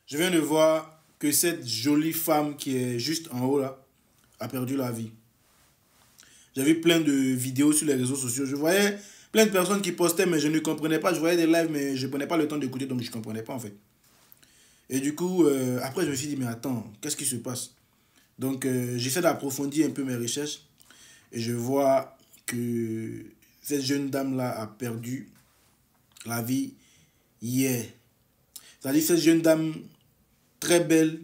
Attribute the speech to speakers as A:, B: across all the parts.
A: Je viens de voir que cette jolie femme qui est juste en haut là a perdu la vie. J'ai vu plein de vidéos sur les réseaux sociaux. Je voyais plein de personnes qui postaient, mais je ne comprenais pas. Je voyais des lives, mais je ne prenais pas le temps d'écouter, donc je ne comprenais pas en fait. Et du coup, après, je me suis dit, mais attends, qu'est-ce qui se passe? Donc, j'essaie d'approfondir un peu mes recherches et je vois que cette jeune dame-là a perdu la vie hier. C'est-à-dire cette jeune dame très belle,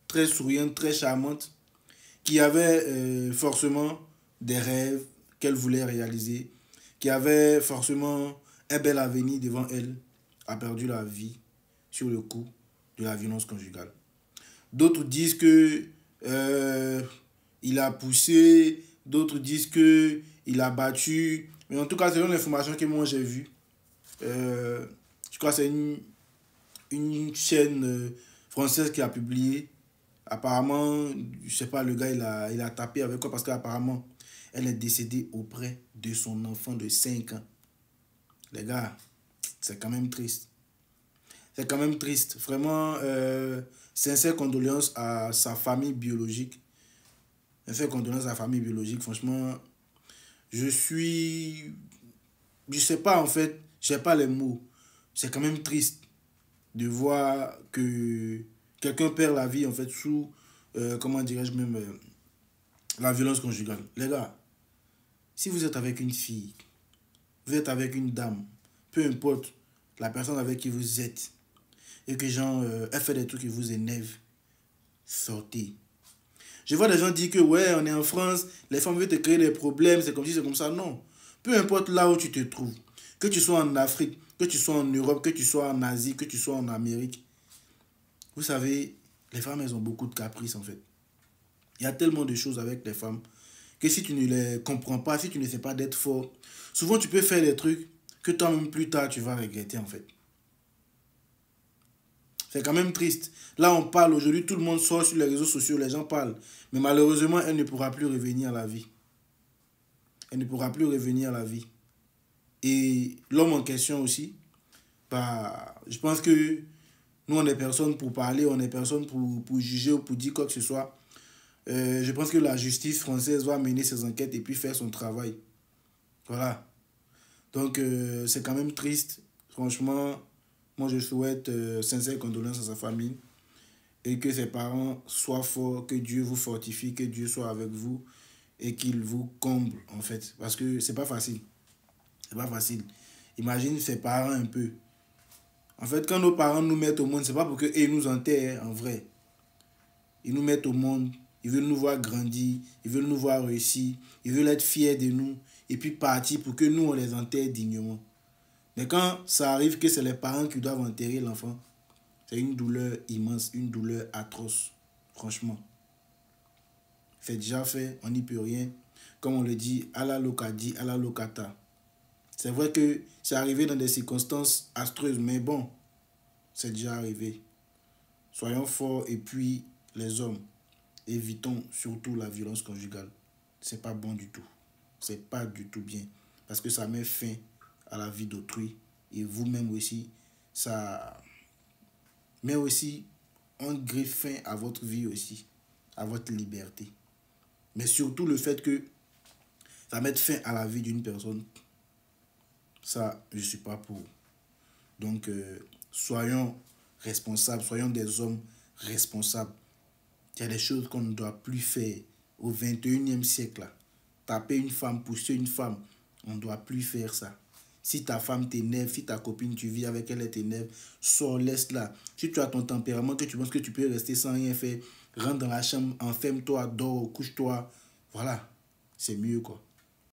A: très souriante, très charmante, qui avait forcément des rêves qu'elle voulait réaliser, qui avait forcément un bel avenir devant elle, a perdu la vie sur le coup de la violence conjugale. D'autres disent que il a poussé, d'autres disent que il a battu, mais en tout cas selon l'information que moi j'ai vue, je crois que c'est une chaîne française qui a publié. Apparemment, je sais pas, le gars il a tapé avec quoi parce qu'apparemment elle est décédée auprès de son enfant de 5 ans. Les gars, c'est quand même triste. C'est quand même triste. Vraiment, sincère condoléances à sa famille biologique. Sincère condoléances à sa famille biologique. Franchement, je suis... Je sais pas en fait, je sais pas les mots. C'est quand même triste de voir que quelqu'un perd la vie en fait sous, comment dirais-je même, la violence conjugale. Les gars, si vous êtes avec une fille, vous êtes avec une dame, peu importe la personne avec qui vous êtes, et que genre, elle fait des trucs qui vous énervent, sortez. Je vois des gens dire que ouais, on est en France, les femmes veulent te créer des problèmes, c'est comme si c'est comme ça. Non. Peu importe là où tu te trouves, que tu sois en Afrique, que tu sois en Europe, que tu sois en Asie, que tu sois en Amérique, vous savez, les femmes, elles ont beaucoup de caprices en fait. Il y a tellement de choses avec les femmes que si tu ne les comprends pas, si tu ne sais pas d'être fort, souvent tu peux faire des trucs que toi-même plus tard tu vas regretter en fait. C'est quand même triste. Là, on parle aujourd'hui, tout le monde sort sur les réseaux sociaux, les gens parlent. Mais malheureusement, elle ne pourra plus revenir à la vie. Elle ne pourra plus revenir à la vie. Et l'homme en question aussi, bah, je pense que nous, on est personne pour parler, on est personne pour juger ou pour dire quoi que ce soit. Je pense que la justice française va mener ses enquêtes et puis faire son travail. Voilà. Donc, c'est quand même triste. Franchement, moi, je souhaite sincère condoléances à sa famille et que ses parents soient forts, que Dieu vous fortifie, que Dieu soit avec vous et qu'il vous comble, en fait. Parce que c'est pas facile. C'est pas facile. Imagine ses parents un peu. En fait, quand nos parents nous mettent au monde, c'est pas pour qu'ils nous enterrent, en vrai. Ils nous mettent au monde, ils veulent nous voir grandir, ils veulent nous voir réussir, ils veulent être fiers de nous et puis partir pour que nous, on les enterre dignement. Mais quand ça arrive que c'est les parents qui doivent enterrer l'enfant, c'est une douleur immense, une douleur atroce, franchement. C'est déjà fait, on n'y peut rien. Comme on le dit, à la locadi, à la locata. C'est vrai que c'est arrivé dans des circonstances astreuses, mais bon, c'est déjà arrivé. Soyons forts et puis les hommes, évitons surtout la violence conjugale. C'est pas bon du tout. C'est pas du tout bien. Parce que ça met fin à la vie d'autrui. Et vous-même aussi, ça met aussi un griffe fin à votre vie aussi, à votre liberté. Mais surtout le fait que ça mette fin à la vie d'une personne, ça, je ne suis pas pour. Donc, soyons responsables, soyons des hommes responsables. Il y a des choses qu'on ne doit plus faire au 21e siècle. Là. Taper une femme, pousser une femme, on ne doit plus faire ça. Si ta femme t'énerve, si ta copine, tu vis avec elle, elle t'énerve, sors, laisse-la. Si tu as ton tempérament, que tu penses que tu peux rester sans rien faire, rentre dans la chambre, enferme-toi, dors, couche-toi. Voilà, c'est mieux quoi.